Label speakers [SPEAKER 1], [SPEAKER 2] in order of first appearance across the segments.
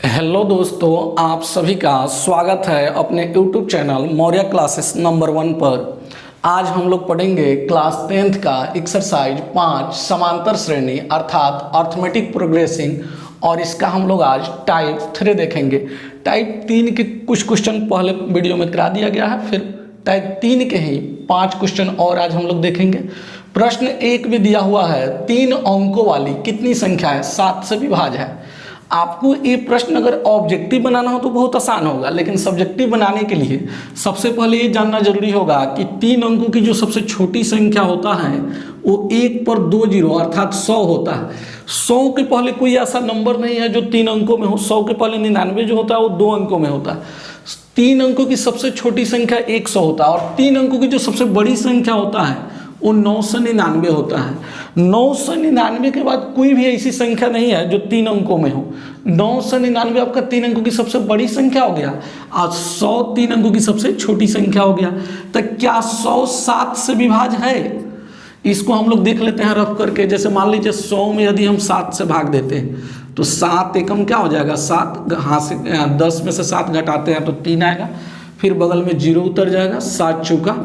[SPEAKER 1] Hello दोस्तों, आप सभी का स्वागत है अपने YouTube channel Maurya classes number 1 पर। आज हम लोग पढ़ेंगे क्लास 10th का एक्सरसाइज 5 समांतर श्रेणी अर्थात अर्थमेटिक प्रोग्रेसिंग, और इसका हम लोग आज टाइप 3 देखेंगे। टाइप 3 के कुछ क्वेश्चन पहले वीडियो में करा दिया गया है, फिर टाइप 3 के ही 5 क्वेश्चन और आज हम लोग देखेंगे। प्रश्न 1 भी दिया हुआ है, 3 अंकों वाली कितनी संख्या है, 7 से विभाज्य है। आपको ये प्रश्न अगर ऑब्जेक्टिव बनाना हो तो बहुत आसान होगा, लेकिन सब्जेक्टिव बनाने के लिए सबसे पहले ये जानना जरूरी होगा कि 3 अंकों की जो सबसे छोटी संख्या होता है वो 1 पर 2 जीरो अर्थात 100 होता है। 100 के पहले कोई ऐसा नंबर नहीं है जो 3 अंकों में हो। 100 के पहले 99 जो होता है वो 2 अंकों में होता है। 3 अंकों की सबसे छोटी संख्या 100 होता है, और 3 अंकों की जो सबसे बड़ी संख्या होता है वो 999 होता है। 999 के बाद कोई भी ऐसी संख्या नहीं है जो 3 अंकों में हो। 999 आपका 3 अंकों की सबसे बड़ी संख्या हो गया, और 100 3 अंकों की सबसे छोटी संख्या हो गया। तो क्या 100 7 से विभाज्य है? इसको हम लोग देख लेते हैं रफ करके। जैसे मान लीजिए 100 में यदि हम 7 से भाग देते हैं तो 7 एकम क्या हो जाएगा, 7 हाँ से 10 में से 7 घटाते हैं तो 3 आएगा, फिर बगल में 0 उतर जाएगा, 7 चौका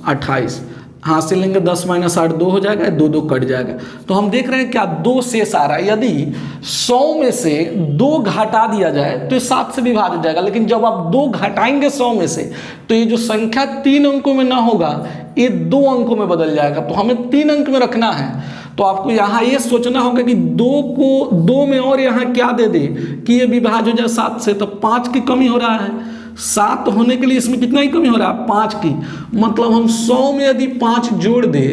[SPEAKER 1] 28, हाथ से लेंगे 10 माइनस 8 2 हो जाएगा, 2 2 कट जाएगा। तो हम देख रहे हैं क्या 2 शेष आ रहा है। यदि 100 में से 2 घटा दिया जाए तो ये 7 से विभाज्य हो जाएगा, लेकिन जब आप 2 घटाएंगे 100 में से तो ये जो संख्या 3 अंकों में ना होगा ये 2 अंकों में बदल जाएगा। तो हमें 3 अंक में रखना है, तो आपको यहाँ ये सोचना होगा कि 2 को 2 में और यहाँ क्या दे दे कि ये विभाज्य हो जाए 7 से। तो 5 की कमी हो रहा है, 7 होने के लिए इसमें कितना ही कमी हो रहा है, 5 की। मतलब हम 100 में यदि 5 जोड़ दे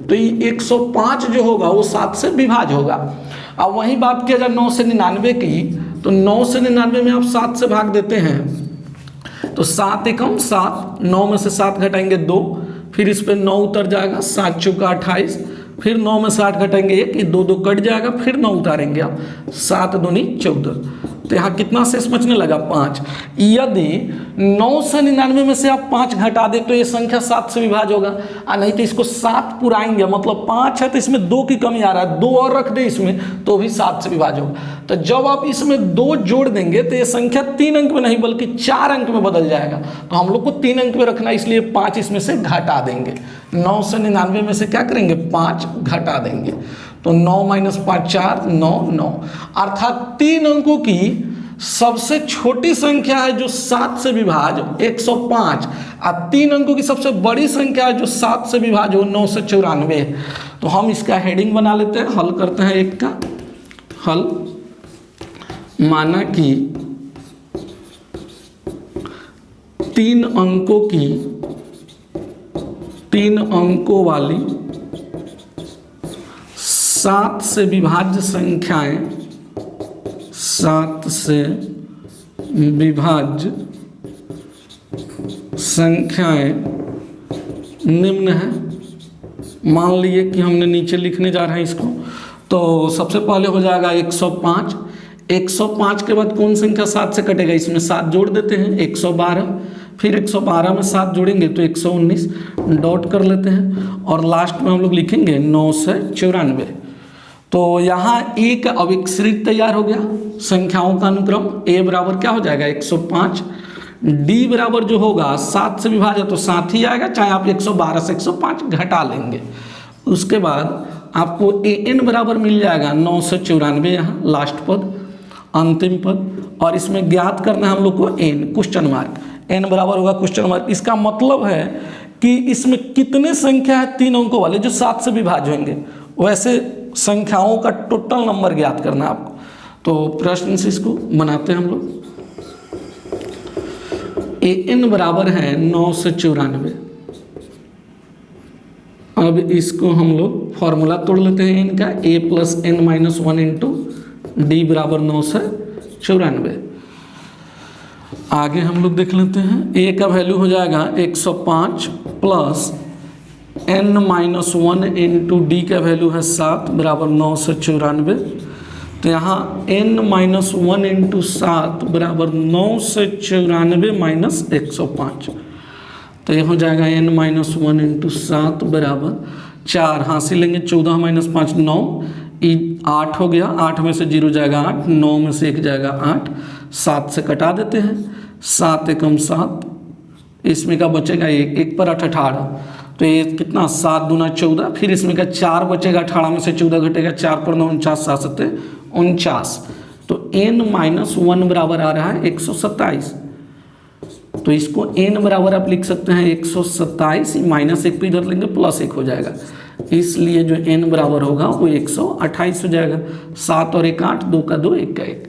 [SPEAKER 1] तो ये 105 जो होगा वो 7 से विभाज्य होगा। अब वही बात किया जाए 9 से 99 की, तो 9 से 99 में आप 7 से भाग देते हैं तो 7 एकम 7, 9 में से 7 घटाएंगे 2, फिर इस पर 9 उतर जाएगा, 7 चौका 28, फिर 9 में से 8 घटाएंगे 1, 2 2 कट जाएगा, फिर 9 उतारेंगे आप, 7 दूनी 14। तो यहाँ कितना शेष बचने लगा, 5। यदि 9 से 99 में से आप 5 घटा दे तो ये संख्या 7 से विभाज्य होगा, और नहीं तो इसको 7 पुराएंगे, मतलब 5 है तो इसमें 2 की कमी आ रहा है, 2 और रख दे इसमें तो भी 7 से विभाज्य होगा। तो जब आप इसमें 2 जोड़ देंगे तो ये संख्या 3 अंक में नहीं बल्कि 4 अंक में बदल जाएगा। तो हम लोग को 3 अंक में रखना है, इसलिए 5 इसमें से घटा देंगे। 9 से 99 में से क्या करेंगे, 5 घटा देंगे, तो 9 माइनस 5 4, 9 9, अर्थात 3 अंकों की सबसे छोटी संख्या है जो 7 से विभाज्य 105, और 3 अंकों की सबसे बड़ी संख्या है जो 7 से विभाज्य 9 से 94। तो हम इसका हेडिंग बना लेते हैं, हल करते हैं। एक का हल, माना कि 3 अंकों वाली 7 से विभाज्य संख्याएं, 7 से विभाज्य संख्याएं निम्न है। मान लिए कि हमने नीचे लिखने जा रहे हैं इसको, तो सबसे पहले हो जाएगा 105। 105 के बाद कौन संख्या 7 से कटेगा, इसमें 7 जोड़ देते हैं, 112, फिर 112 में 7 जोड़ेंगे तो 119, डॉट कर लेते हैं, और लास्ट में हम लोग लिखेंगे 9 से 94। तो यहाँ ए का अविच्छेद तैयार हो गया, संख्याओं का अनुक्रम। ए बराबर क्या हो जाएगा, 105। डी बराबर जो होगा 7 से विभाज्य तो 7 ही आएगा, चाहे आप 112 से 105 घटा लेंगे। उसके बाद आपको ए एन बराबर मिल जाएगा 9 से 94, यहाँ लास्ट पद अंतिम पद, और इसमें ज्ञात करना है हम लोग को एन, क्वेश्चन मार्क। एन बराबर होगा क्वेश्चन मार्क। इसका मतलब है कि इसमें कितने संख्या है 3 अंकों वाले जो 7 से विभाज्य होंगे, वैसे संख्याओं का टोटल नंबर ज्ञात करना है आपको। तो प्रश्न से इसको बनाते हैं हम लोग। ए एन बराबर है 9 से 94। अब इसको हम लोग फॉर्मूला तोड़ लेते हैं एन का, a plus n minus 1 into d बराबर 9 से 94। आगे हम लोग देख लेते हैं, ए का वैल्यू हो जाएगा 105 plus n minus 1 into D का वैल्यू है 7 बराबर 9 से 94। तो यहाँ n माइनस 1 इंटू 7 बराबर 9 से 94 माइनस 105। तो ये हो जाएगा n माइनस 1 इंटू 7 बराबर 4, हासिल लेंगे 14 माइनस 5 9, 8 हो गया, 8 में से 0 जाएगा 8, 9 में से 1 जाएगा 8, 7 से कटा देते हैं, 7 एकम 7, इसमें का बचेगा 1 पर 8 18, तो ये कितना 7 दूना 14, फिर इसमें का 4 बचेगा, 18 में से 14 घटेगा, 4 पर 9 49, 7 7 49, तो n-1 बराबर आ रहा है 127। तो इसको n बराबर आप लिख सकते हैं 127, -1 पे इधर लेंगे +1 हो जाएगा, इसलिए जो n बराबर होगा वो 128 हो जाएगा। 7 और 1 8, 2 का 2, 1 का 1,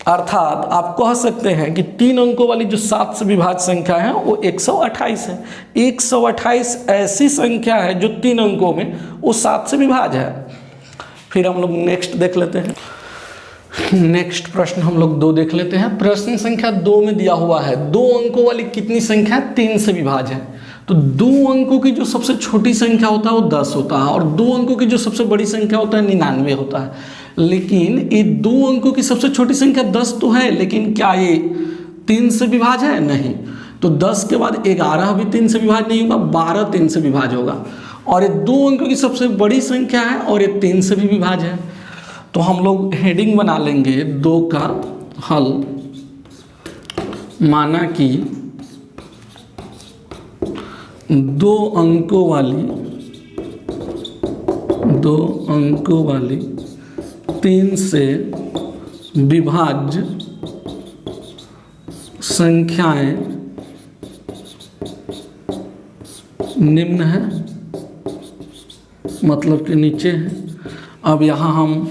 [SPEAKER 1] अर्थात आप कह सकते हैं कि 3 अंकों वाली जो 7 से विभाज्य संख्या है वो 128 है। 128 ऐसी संख्या है जो 3 अंकों में वो 7 से विभाज्य है। फिर हम लोग नेक्स्ट देख लेते हैं। नेक्स्ट प्रश्न हम लोग 2 देख लेते हैं। प्रश्न संख्या 2 में दिया हुआ है 2 अंकों वाली कितनी संख्या 3 से विभाज्य है। तो 2 अंकों की जो सबसे छोटी संख्या होता है वो 10 होता है, और 2 अंकों की जो सबसे बड़ी संख्या होता है 99 होता है। लेकिन ये 2 अंकों की सबसे छोटी संख्या 10 तो है, लेकिन क्या ये 3 से विभाज्य है? नहीं। तो 10 के बाद 11 भी 3 से विभाज्य नहीं होगा, 12 3 से विभाज्य होगा। और ये 2 अंकों की सबसे बड़ी संख्या है और ये 3 से भी विभाज्य है। तो हम लोग हेडिंग बना लेंगे 2 का हल। माना कि 2 अंकों वाली 3 से विभाज्य संख्याएं निम्न है, मतलब कि नीचे है। अब यहाँ हम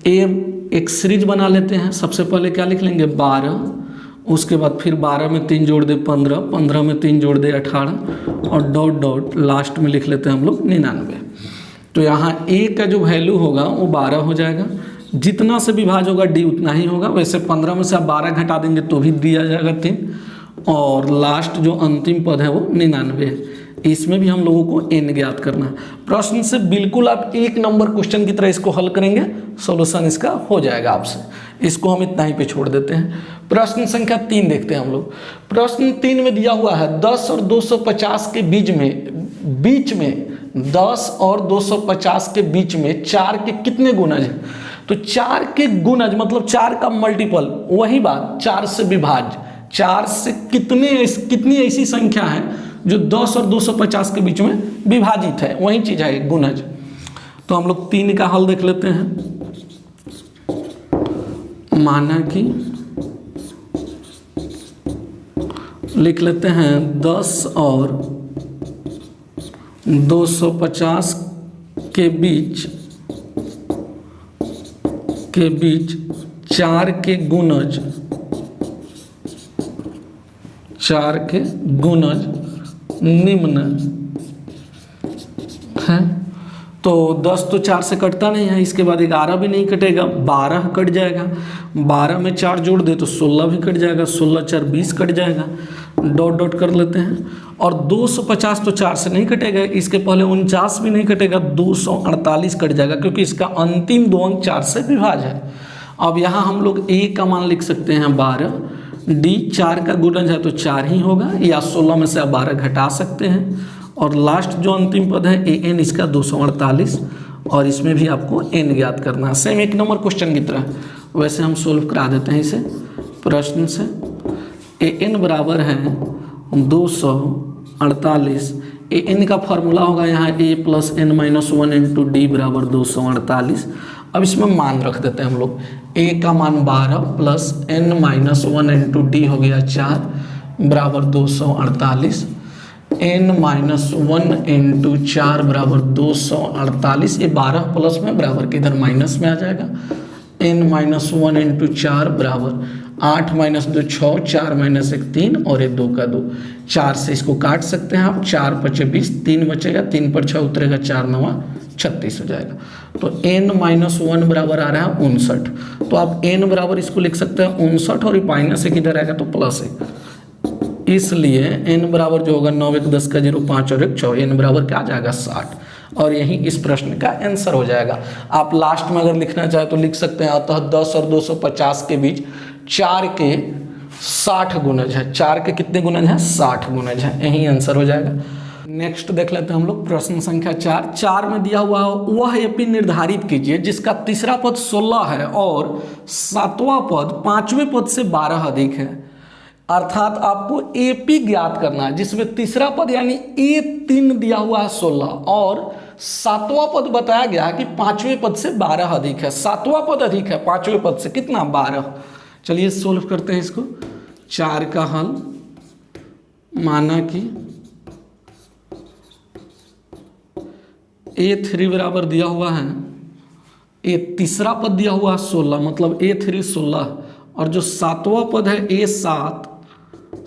[SPEAKER 1] एक सीरीज बना लेते हैं। सबसे पहले क्या लिख लेंगे 12, उसके बाद फिर 12 में 3 जोड़ दे 15, 15 में 3 जोड़ दे 18, और डॉट डॉट लास्ट में लिख लेते हैं हम लोग 99। तो यहाँ a का जो वैल्यू होगा वो 12 हो जाएगा। जितना से विभाज्य होगा d उतना ही होगा। वैसे 15 में से आप 12 घटा देंगे तो भी दिया जाएगा 3, और लास्ट जो अंतिम पद है वो 99 है। इसमें भी हम लोगों को n ज्ञात करना है। प्रश्न से बिल्कुल आप 1 नंबर क्वेश्चन की तरह इसको हल करेंगे, सॉल्यूशन इसका हो जाएगा आपसे। इसको हम इतना ही पे छोड़ देते हैं। प्रश्न संख्या 3 देखते हैं हम लोग। प्रश्न 3 में दिया हुआ है 10 और 250 के बीच में 10 और 250 के बीच में 4 के कितने गुणज हैं? तो 4 के गुणज मतलब 4 का मल्टीपल, वही बात 4 से विभाज्य। 4 से कितनी ऐसी संख्या है जो 10 और 250 के बीच में विभाजित है, वही चीज है गुणज। तो हम लोग 3 का हल देख लेते हैं। माना कि लिख लेते हैं 10 और 250 के बीच 4 के गुणज 4 के गुणज निम्न है। तो 10 तो 4 से कटता नहीं है, इसके बाद 11 भी नहीं कटेगा, 12 कट जाएगा। 12 में 4 जोड़ दे तो 16 भी कट जाएगा, 16 4 20 कट जाएगा। डॉट डॉट कर लेते हैं। और 250 तो 4 से नहीं कटेगा, इसके पहले 49 भी नहीं कटेगा, 248 कट जाएगा, क्योंकि इसका अंतिम 2 अंक 4 से विभाज्य है। अब यहाँ हम लोग a का मान लिख सकते हैं 12, d 4 का गुणज है तो 4 ही होगा, या 16 में से आप 12 घटा सकते हैं, और लास्ट जो अंतिम पद है an इसका 248, और इसमें भी आपको n ज्ञात करना है। सेम 1 नंबर क्वेश्चन की तरह वैसे हम सोल्व करा देते हैं इसे प्रश्न से। an बराबर है 248। an का फॉर्मूला होगा यहाँ a + n-1 इंटू डी बराबर 248। अब इसमें मान रख देते हैं हम लोग। a का मान 12 + n-1 इंटू डी हो गया 4 बराबर 248। n-1 इंटू 4 बराबर 248। ये 12 प्लस में बराबर के इधर माइनस में आ जाएगा। n-1 इंटू 4 बराबर 8 - 2 6, 4 - 1 3, और ये 2 का 2। 4 से इसको काट सकते हैं आप, 4 × 5 = 20, 3 बचेगा, 3 पर 6 उतरेगा, 4 × 9 = 36 हो जाएगा। तो n-1 बराबर आ रहा है 59। तो आप n बराबर इसको लिख सकते हैं 59, और ये -1 इधर आएगा तो +1, इसलिए n बराबर जो होगा 9 × 1 = 10 का 0, 5 और 1 6, n बराबर क्या आ जाएगा 60, और यही इस प्रश्न का आंसर हो जाएगा। आप लास्ट में अगर लिखना चाहे तो लिख सकते हैं, अतः 10 और 250 के बीच 4 के 60 गुणज है। 4 के कितने गुणज हैं? 60 गुणज है, यही आंसर हो जाएगा। नेक्स्ट देख लेते हैं हम लोग प्रश्न संख्या 4 में दिया हुआ है वह एपी निर्धारित कीजिए जिसका तीसरा पद 16 है और सातवां पद पांचवें पद से 12 अधिक है। अर्थात आपको एपी ज्ञात करना है जिसमें तीसरा पद यानी A3 दिया हुआ है 16 और सातवां पद बताया गया है कि पांचवें पद से 12 अधिक है। सातवां पद अधिक है पांचवें पद से कितना 12। चलिए सोल्व करते हैं इसको। 4 का हल, माना कि A3 बराबर दिया हुआ है, तीसरा पद दिया हुआ है 16 मतलब A3 16 और जो सातवां पद है A7,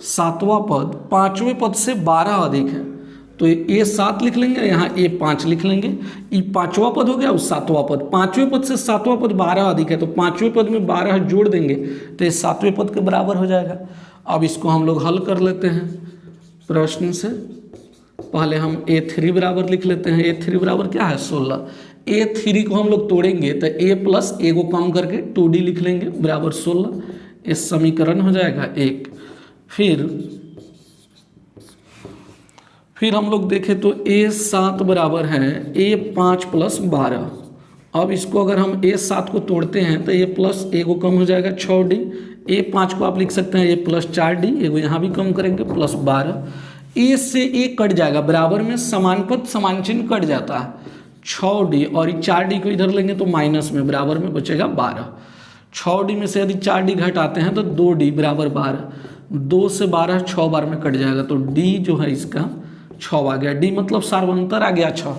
[SPEAKER 1] सातवां पद पांचवें पद से 12 अधिक है तो A7 लिख लेंगे, यहाँ A5 लिख लेंगे। ये पांचवा पद हो गया और सातवां पद, पांचवें पद से सातवां पद 12 अधिक है तो पांचवें पद में 12 जोड़ देंगे तो ये सातवें पद के बराबर हो जाएगा। अब इसको हम लोग हल कर लेते हैं प्रश्न से। पहले हम A3 बराबर लिख लेते हैं। A3 बराबर क्या है 16। A3 को हम लोग तोड़ेंगे तो A प्लस A को कम करके 2D लिख लेंगे बराबर 16। इस समीकरण हो जाएगा 1। फिर हम लोग देखें तो A7 बराबर है A5 प्लस 12। अब इसको अगर हम A7 को तोड़ते हैं तो A प्लस A को कम हो जाएगा 6D। A5 को आप लिख सकते हैं A प्लस 4D, एगो यहाँ भी कम करेंगे प्लस 12। A से A कट जाएगा, बराबर में समान पद समान चिन्ह कट जाता है 6D और 4D को इधर लेंगे तो माइनस में, बराबर में बचेगा 12। 6D में से यदि 4D घटाते हैं तो 2D बराबर 12। 2 से 12 6 बार में कट जाएगा तो D जो है इसका 6 आ गया। D मतलब सार्वंतर आ गया 6।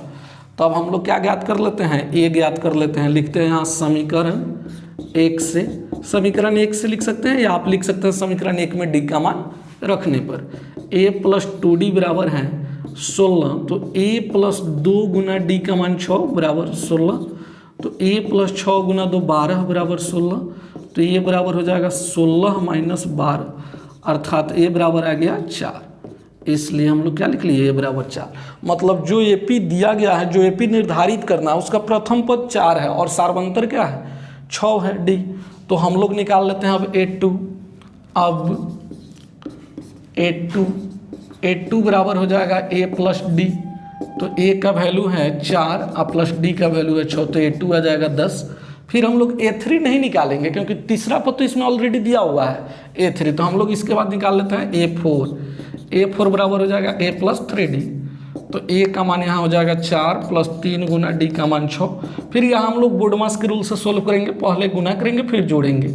[SPEAKER 1] तो अब हम लोग क्या ज्ञात कर लेते हैं, A ज्ञात कर लेते हैं। लिखते हैं यहाँ समीकरण 1 से, समीकरण 1 से लिख सकते हैं या आप लिख सकते हैं समीकरण 1 में D का मान रखने पर। A प्लस 2D बराबर है 16 तो A प्लस 2 गुना D का मान 6 बराबर 16 तो A प्लस 6 गुना 2 12 बराबर 16 तो ये बराबर हो जाएगा 16 माइनस 12 अर्थात A बराबर आ गया 4। इसलिए हम लोग क्या लिख लिए A बराबर 4। मतलब जो AP दिया गया है, जो AP निर्धारित करना है उसका प्रथम पद 4 है और सार्वंतर क्या है 6 है D। तो हम लोग निकाल लेते हैं अब A2। अब A2 बराबर हो जाएगा A प्लस D। तो A का वैल्यू है 4 और प्लस D का वैल्यू है 6 तो A2 आ जाएगा 10। फिर हम लोग A3 नहीं निकालेंगे क्योंकि तीसरा पद तो इसमें ऑलरेडी दिया हुआ है A3, तो हम लोग इसके बाद निकाल लेते हैं A4 बराबर हो जाएगा A प्लस 3D। तो A का मान यहाँ हो जाएगा 4 प्लस 3 गुना D का मान 6। फिर यहाँ हम लोग बोडमास के रूल से सोल्व करेंगे, पहले गुना करेंगे फिर जोड़ेंगे।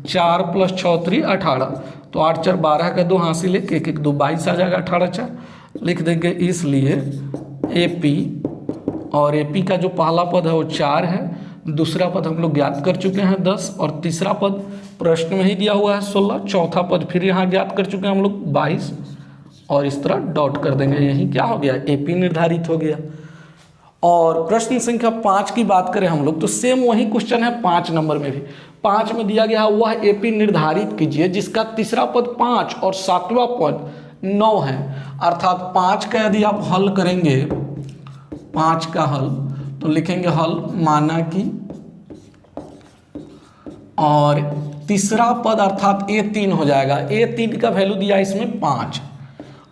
[SPEAKER 1] 4 प्लस 6 3 18 तो 8 4 12 का 2 हासिल है, 1 1 2 22 आ जाएगा 18 4 लिख देंगे। इसलिए AP और AP का जो पहला पद है वो 4 है, दूसरा पद हम लोग ज्ञात कर चुके हैं 10 और तीसरा पद प्रश्न में ही दिया हुआ है 16, चौथा पद फिर यहाँ ज्ञात कर चुके हैं हम लोग 22 और इस तरह डॉट कर देंगे। यही क्या हो गया AP निर्धारित हो गया। और प्रश्न संख्या 5 की बात करें हम लोग तो सेम वही क्वेश्चन है 5 नंबर में भी। 5 में दिया गया है वह AP निर्धारित कीजिए जिसका तीसरा पद 5 और सातवां पद 9 है। अर्थात 5 का यदि आप हल करेंगे, 5 का हल तो लिखेंगे हल माना कि, और तीसरा पद अर्थात A3 हो जाएगा। A3 का वैल्यू दिया इसमें 5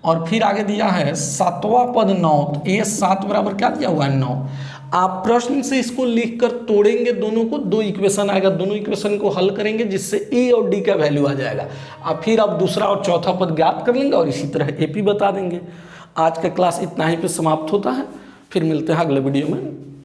[SPEAKER 1] और फिर आगे दिया है सातवां पद 9 तो A7 बराबर क्या दिया हुआ है 9। आप प्रश्न से इसको लिखकर तोड़ेंगे दोनों को, 2 इक्वेशन आएगा, दोनों इक्वेशन को हल करेंगे जिससे A और D का वैल्यू आ जाएगा। अब फिर आप दूसरा और चौथा पद ज्ञात कर लेंगे और इसी तरह AP बता देंगे। आज का क्लास इतना ही पे समाप्त होता है, फिर मिलते हैं अगले वीडियो में।